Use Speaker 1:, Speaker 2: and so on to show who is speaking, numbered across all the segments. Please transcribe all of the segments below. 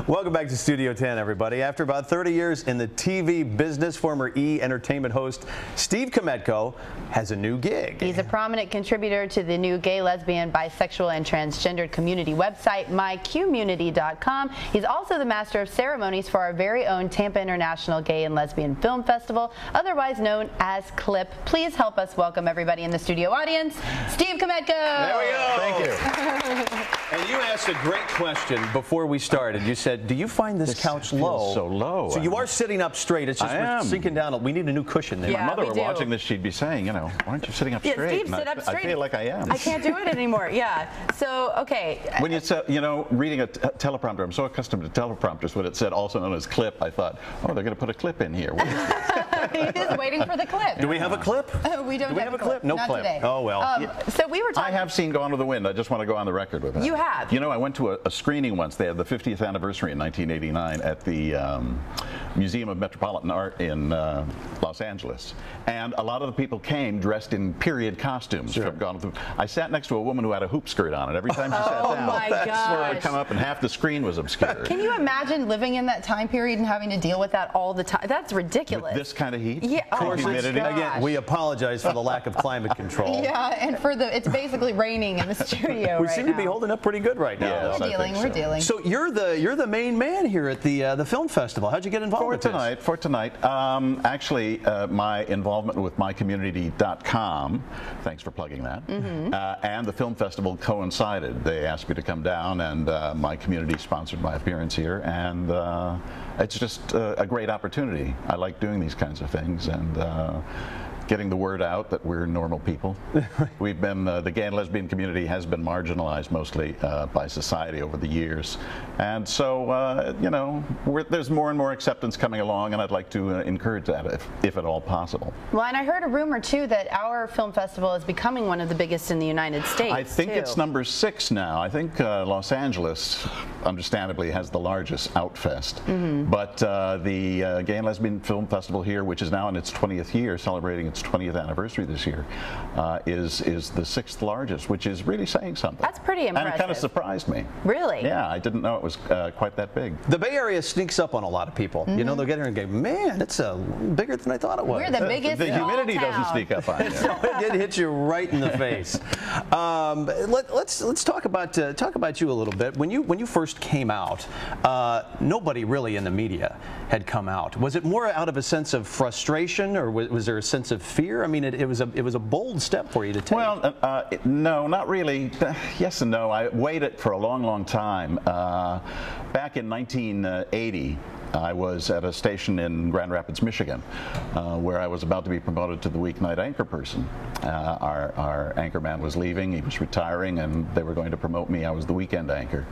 Speaker 1: Welcome back to Studio 10, everybody. After about 30 years in the TV business, former E! Entertainment host Steve Kmetko has a new gig.
Speaker 2: He's a prominent contributor to the new gay, lesbian, bisexual, and transgendered community website, mycommunity.com. He's also the master of ceremonies for our very own Tampa International Gay and Lesbian Film Festival, otherwise known as CLIP. Please help us welcome everybody in the studio audience, Steve Kmetko.
Speaker 1: There we go.
Speaker 3: Thank you.
Speaker 1: And you asked a great question before we started. You said, do you find this couch low?
Speaker 3: So low.
Speaker 1: So you are sitting up straight. It's just we're sinking down. We need a new cushion there.
Speaker 2: Yeah,
Speaker 3: My mother
Speaker 2: we
Speaker 3: were
Speaker 2: do.
Speaker 3: watching this, she'd be saying, you know, why aren't you sitting up straight?
Speaker 2: Steve, sit up straight.
Speaker 3: I feel like I am.
Speaker 2: I can't do it anymore. Yeah. So, okay.
Speaker 3: When you said, you know, reading a teleprompter, I'm so accustomed to teleprompters. When it said also known as clip, I thought, oh, they're going to put a clip in here. What is this?
Speaker 2: He's waiting for the clip.
Speaker 1: Do we have a clip?
Speaker 2: We don't
Speaker 1: Do we have a clip? No
Speaker 2: Not
Speaker 1: clip.
Speaker 2: Today.
Speaker 1: Oh, well.
Speaker 2: So we were
Speaker 3: I
Speaker 2: talking.
Speaker 3: have seen Gone with the Wind. I just want to go on the record with that.
Speaker 2: You have?
Speaker 3: You know, I went to a screening once. They had the 50th anniversary in 1989 at the Museum of Metropolitan Art in Los Angeles. And a lot of the people came dressed in period costumes from Gone with the Wind. I sat next to a woman who had a hoop skirt on, and every time she sat down,
Speaker 2: my
Speaker 3: that's where I'd
Speaker 2: gosh.
Speaker 3: come up and half the screen was obscured.
Speaker 2: Can you imagine living in that time period and having to deal with that all the time? That's ridiculous.
Speaker 3: With this kind of heat?
Speaker 2: Yeah, oh
Speaker 3: and
Speaker 2: my
Speaker 3: humidity?
Speaker 2: gosh.
Speaker 1: Again, we apologize for the lack of climate control.
Speaker 2: Yeah, and for the, it's basically raining in the studio
Speaker 1: We
Speaker 2: right
Speaker 1: seem
Speaker 2: now.
Speaker 1: to be holding up pretty good right now.
Speaker 3: Yes,
Speaker 2: We're
Speaker 3: I
Speaker 2: dealing,
Speaker 3: think
Speaker 2: we're
Speaker 3: so.
Speaker 2: dealing.
Speaker 1: So you're the main man here at the film festival. How'd you get involved with this?
Speaker 3: For tonight, actually, my involvement with mycommunity.com, thanks for plugging that, and the film festival coincided. They asked me to come down, and my community sponsored my appearance here, and it's just a great opportunity. I like doing these kinds of things, and getting the word out that we're normal people. We've been, the gay and lesbian community has been marginalized mostly by society over the years. And so, you know, there's more and more acceptance coming along, and I'd like to encourage that if at all possible.
Speaker 2: Well, and I heard a rumor, too, that our film festival is becoming one of the biggest in the United States,
Speaker 3: I think it's number 6 now. I think Los Angeles, understandably, has the largest Outfest. But the Gay and Lesbian Film Festival here, which is now in its 20th year, celebrating its 20th anniversary this year, is the 6th largest, which is really saying something.
Speaker 2: That's pretty impressive.
Speaker 3: And it kind of surprised me.
Speaker 2: Really?
Speaker 3: Yeah, I didn't know it was quite that big.
Speaker 1: The Bay Area sneaks up on a lot of people. You know, they'll get here and go, man, it's bigger than I thought it was.
Speaker 2: We're the biggest
Speaker 3: The humidity
Speaker 2: small
Speaker 3: doesn't
Speaker 2: town.
Speaker 3: sneak up on you.
Speaker 1: So it did hit you right in the face. Let's talk about you a little bit. When you first came out, nobody really in the media had come out. Was it more out of a sense of frustration, or was there a sense of fear? I mean, it was a bold step for you to take.
Speaker 3: Well, no, not really. Yes and no. I waited for a long, long time. Back in 1980, I was at a station in Grand Rapids, Michigan, where I was about to be promoted to the weeknight anchor person. Our anchor man was leaving, he was retiring, and they were going to promote me. I was the weekend anchor.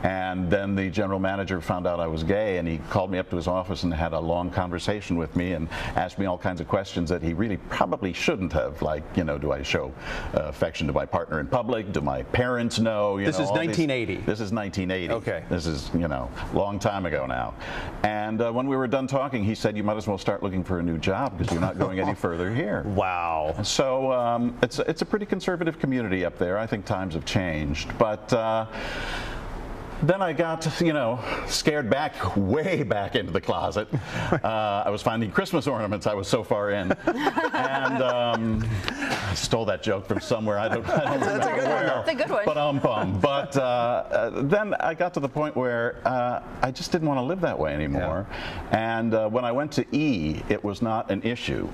Speaker 3: And then the general manager found out I was gay, and he called me up to his office and had a long conversation with me and asked me all kinds of questions that he really probably shouldn't have, like, you know, do I show affection to my partner in public? Do my parents know?
Speaker 1: This is 1980.
Speaker 3: This is 1980.
Speaker 1: Okay.
Speaker 3: This is, you know, a long time ago now. And when we were done talking, he said, you might as well start looking for a new job because you're not going any further here.
Speaker 1: Wow.
Speaker 3: So it's a pretty conservative community up there. I think times have changed. But then I got, you know, scared back, way back into the closet. I was finding Christmas ornaments. I was so far in. And I stole that joke from somewhere. I don't remember
Speaker 1: That's a good one,
Speaker 3: where.
Speaker 1: though.
Speaker 2: That's a good one.
Speaker 3: But then I got to the point where I just didn't want to live that way anymore. Yeah. And when I went to E, it was not an issue.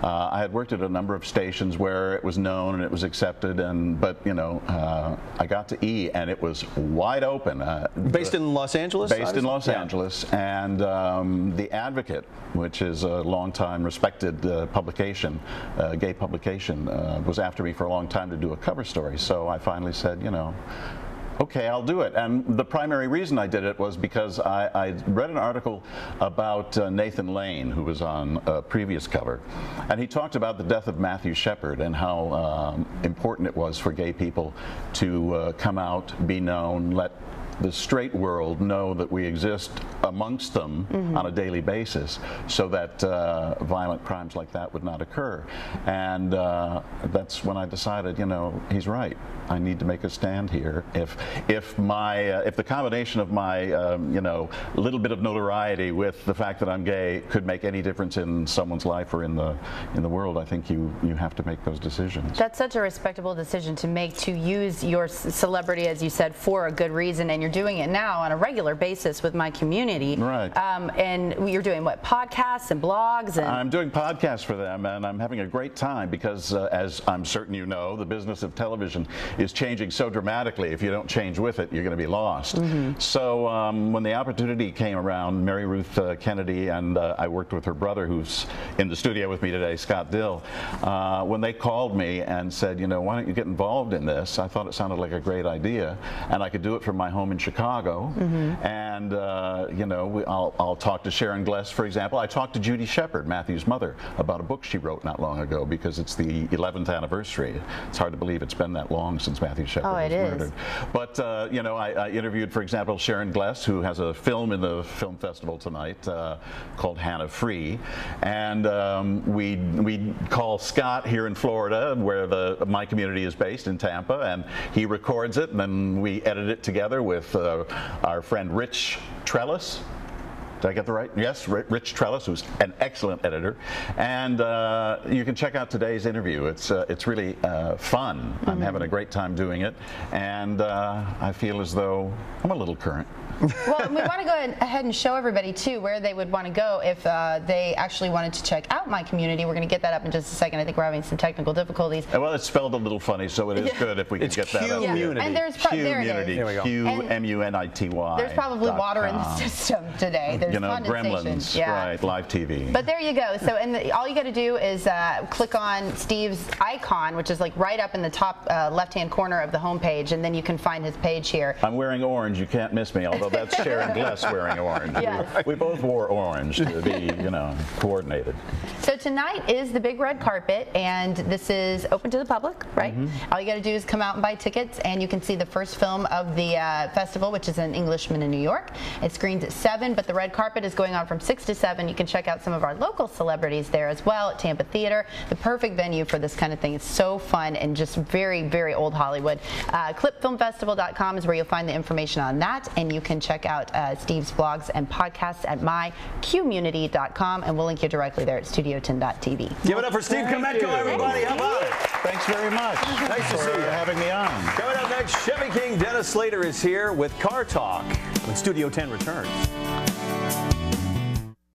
Speaker 3: I had worked at a number of stations where it was known and it was accepted, but you know, I got to E and it was wide open.
Speaker 1: Based in Los Angeles?
Speaker 3: Based in Los Angeles, and The Advocate, which is a long-time respected publication, gay publication, was after me for a long time to do a cover story. So I finally said, you know, okay, I'll do it. And the primary reason I did it was because I read an article about Nathan Lane, who was on a previous cover, and he talked about the death of Matthew Shepard and how important it was for gay people to come out, be known, let the straight world know that we exist amongst them on a daily basis, so that violent crimes like that would not occur. And that's when I decided, you know, he's right. I need to make a stand here. If the combination of my you know, little bit of notoriety with the fact that I'm gay could make any difference in someone's life or in the world, I think you have to make those decisions.
Speaker 2: That's such a respectable decision to make, to use your celebrity, as you said, for a good reason, and you're doing it now on a regular basis with My Community.
Speaker 3: Right.
Speaker 2: And you're doing what, podcasts and blogs? And
Speaker 3: I'm doing podcasts for them, and I'm having a great time because, as I'm certain you know, the business of television is changing so dramatically. If you don't change with it, you're going to be lost. So when the opportunity came around, Mary Ruth Kennedy, and I worked with her brother, who's in the studio with me today, Scott Dill, when they called me and said, you know, why don't you get involved in this? I thought it sounded like a great idea, and I could do it from my home in Chicago. And you know, I'll talk to Sharon Gless, for example. I talked to Judy Shepard, Matthew's mother, about a book she wrote not long ago because it's the 11th anniversary. It's hard to believe it's been that long since Matthew Shepard was murdered. But you know, I interviewed, for example, Sharon Gless, who has a film in the film festival tonight called Hannah Free, and we call Scott here in Florida, where My Community is based in Tampa, and he records it, and then we edit it together with our friend Rich Trellis. Did I get the right? Yes, Rich Trellis, who's an excellent editor. And you can check out today's interview. It's really fun. I'm having a great time doing it, and I feel as though I'm a little current.
Speaker 2: Well, we want to go ahead and show everybody, too, where they would want to go if they actually wanted to check out My Community. We're going to get that up in just a second. I think we're having some technical difficulties.
Speaker 3: Well, it's spelled a little funny, so it is good if we can get that up.
Speaker 1: Q-Munity.
Speaker 2: And there's there it is.
Speaker 1: There we go.
Speaker 3: Q-M-U-N-I-T-Y.
Speaker 2: There's probably water in the system today. There's,
Speaker 3: you know,
Speaker 2: condensation.
Speaker 3: Gremlins, right, live TV.
Speaker 2: But there you go. So all you got to do is click on Steve's icon, which is like right up in the top left-hand corner of the homepage, and then you can find his page here.
Speaker 3: I'm wearing orange. You can't miss me, although that's Sharon Gless wearing orange.
Speaker 2: Yes.
Speaker 3: We both wore orange to be, you know, coordinated.
Speaker 2: So tonight is the big red carpet, and this is open to the public, right? All you got to do is come out and buy tickets, and you can see the first film of the festival, which is An Englishman in New York. It screens at 7, but the red carpet is going on from 6 to 7. You can check out some of our local celebrities there as well at Tampa Theater. The perfect venue for this kind of thing. It's so fun and just very, very old Hollywood. Clipfilmfestival.com is where you'll find the information on that, and you can check out Steve's blogs and podcasts at mycommunity.com, and we'll link you directly there at studio10.tv.
Speaker 1: Give it up for Steve Kmetko, everybody. How about it?
Speaker 3: Thanks very much.
Speaker 1: Nice to see you.
Speaker 3: Having me on.
Speaker 1: Coming up next, Chevy King Dennis Slater is here with Car Talk when Studio 10 returns.